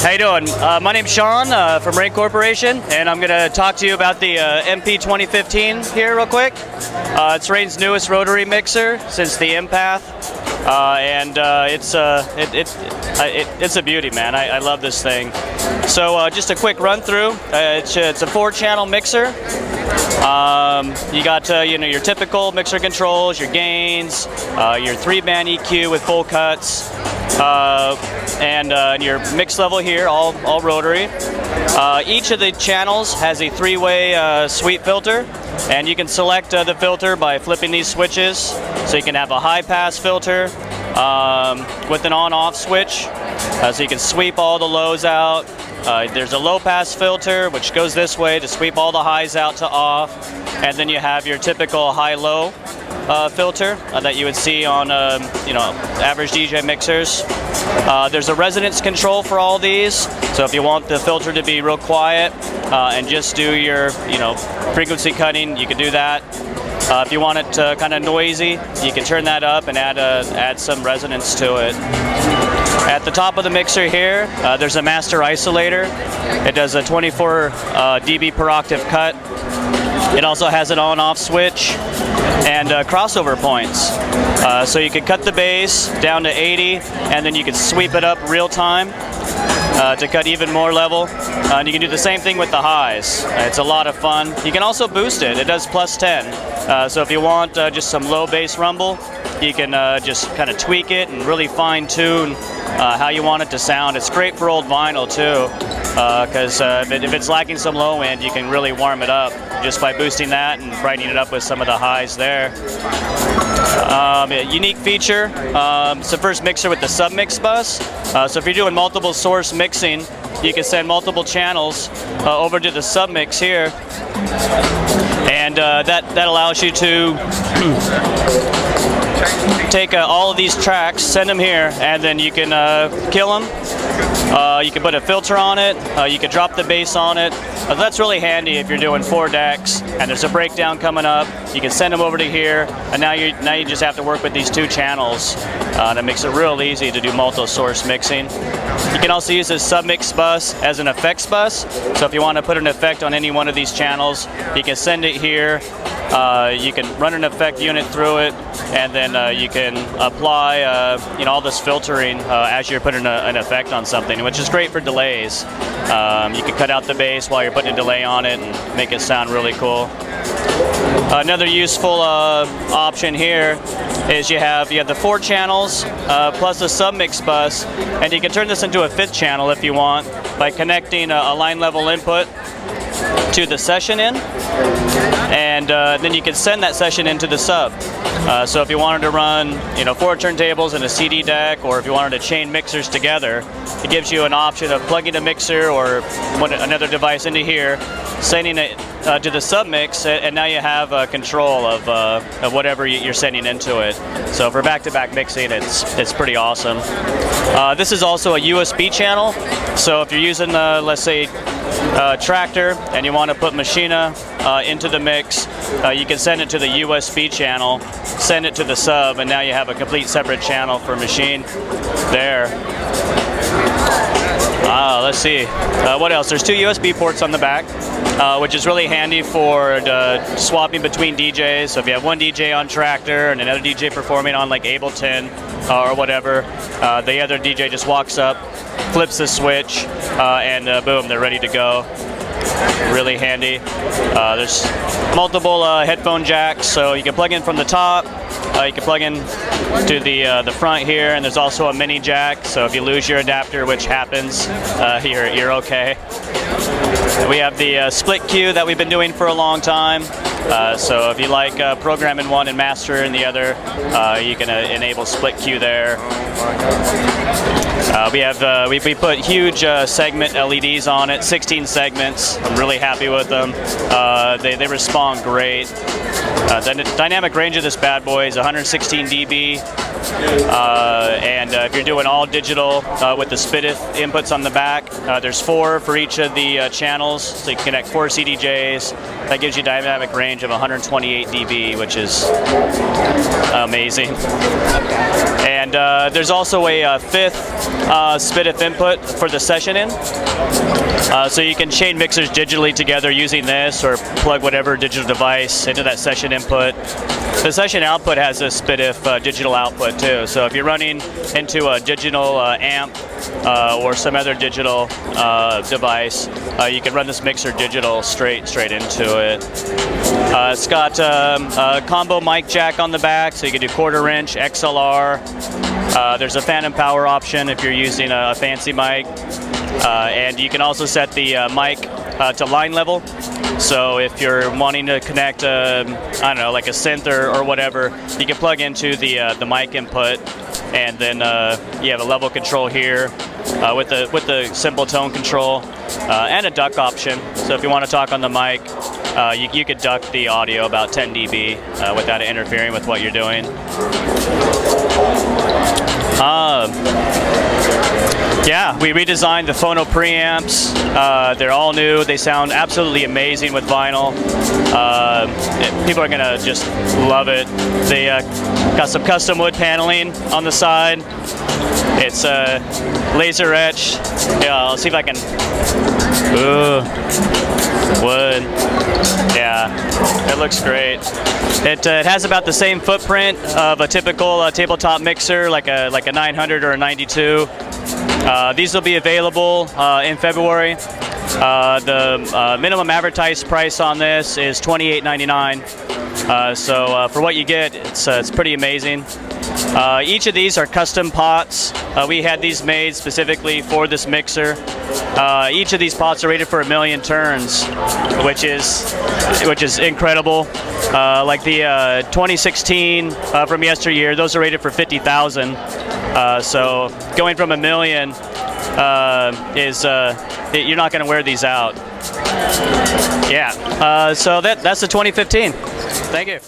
How you doing? My name's Sean from Rane Corporation, and I'm going to talk to you about the MP2015 here real quick. It's Rane's newest rotary mixer since the Empath, and it's a beauty, man. I love this thing. So just a quick run through. It's a 4-channel mixer. You got your typical mixer controls, your gains, your 3-band EQ with full cuts, and your mix level here, all rotary. Each of the channels has a 3-way sweep filter, and you can select the filter by flipping these switches. So you can have a high-pass filter with an on-off switch, so you can sweep all the lows out. There's a low-pass filter, which goes this way to sweep all the highs out to off, and then you have your typical high-low filter that you would see on average DJ mixers. There's a resonance control for all these, so if you want the filter to be real quiet and just do your frequency cutting, you can do that. If you want it kind of noisy, you can turn that up and add some resonance to it. At the top of the mixer here, there's a master isolator. It does a 24 dB per octave cut. It also has an on-off switch and crossover points. So you can cut the bass down to 80, and then you can sweep it up real time to cut even more level. And you can do the same thing with the highs. It's a lot of fun. You can also boost it. It does plus 10. So if you want just some low bass rumble, you can just kind of tweak it and really fine-tune how you want it to sound. It's great for old vinyl too, because if it's lacking some low end, you can really warm it up just by boosting that and brightening it up with some of the highs there. A unique feature, it's the first mixer with the Submix bus. So if you're doing multiple source mixing, you can send multiple channels over to the Submix here, and that allows you to take all of these tracks, send them here, and then you can kill them. You can put a filter on it. You can drop the bass on it. That's really handy if you're doing 4 decks and there's a breakdown coming up. You can send them over to here, and now you just have to work with these 2 channels. That makes it real easy to do multi-source mixing. You can also use this Submix bus as an effects bus. So if you want to put an effect on any one of these channels, you can send it here. You can run an effect unit through it, and then you can apply all this filtering as you're putting an effect on something, which is great for delays. You can cut out the bass while you're putting a delay on it and make it sound really cool. Another useful option here is you have the 4 channels plus a Submix bus, and you can turn this into a 5th channel if you want by connecting a line level input to the session in, and then you can send that session into the sub. So if you wanted to run 4 turntables and a CD deck, or if you wanted to chain mixers together, it gives you an option of plugging a mixer or another device into here, sending it to the Submix, and now you have control of whatever you're sending into it. So for back-to-back mixing, it's pretty awesome. This is also a USB channel, so if you're using, let's say, Tractor, and you want to put Machina into the mix, you can send it to the USB channel, send it to the sub, and now you have a complete separate channel for Machine there. Let's see. What else? There's 2 USB ports on the back, which is really handy for swapping between DJs. So if you have one DJ on Tractor and another DJ performing on like Ableton or whatever, the other DJ just walks up, flips the switch, and boom, they're ready to go. Really handy. There's multiple headphone jacks, so you can plug in from the top. You can plug in to the front here, and there's also a mini jack, so if you lose your adapter, which happens, you're okay. We have the split queue that we've been doing for a long time. So if you like program in one and master in the other, you can enable split queue there. We put huge segment LEDs on it, 16 segments. I'm really happy with them. They respond great. The dynamic range of this bad boy is 116 dB. And if you're doing all digital with the SPDIF inputs on the back, there's 4 for each of the channels, so you can connect 4 CDJs. That gives you dynamic range of 128 dB, which is amazing. And there's also a 5th SPDIF input for the session in. So you can chain mixers digitally together using this, or plug whatever digital device into that session input. The session output has a SPDIF digital output too. So if you're running into a digital amp or some other digital device, you can run this mixer digital straight into it. It's got a combo mic jack on the back, so you can do 1/4 inch XLR. There's a phantom power option if you're using a fancy mic. And you can also set the mic to line level. So if you're wanting to connect, I don't know, like a synth or whatever, you can plug into the mic input, and then you have a level control here with the simple tone control and a duck option. So if you want to talk on the mic, you could duck the audio about 10 dB without it interfering with what you're doing. Yeah, we redesigned the phono preamps. They're all new. They sound absolutely amazing with vinyl. People are gonna just love it. They got some custom wood paneling on the side. It's laser etched. Yeah, I'll see if I can. Ooh, wood. Yeah, it looks great. It has about the same footprint of a typical tabletop mixer, like a 900 or a 92. These will be available in February. The minimum advertised price on this is $28.99. So for what you get, it's pretty amazing. Each of these are custom pots. We had these made specifically for this mixer. Each of these pots are rated for 1,000,000 turns, which is incredible. Like the 2016 from yesteryear, those are rated for 50,000. So going from 1,000,000 is you're not going to wear these out. Yeah. So that's the 2015. Thank you.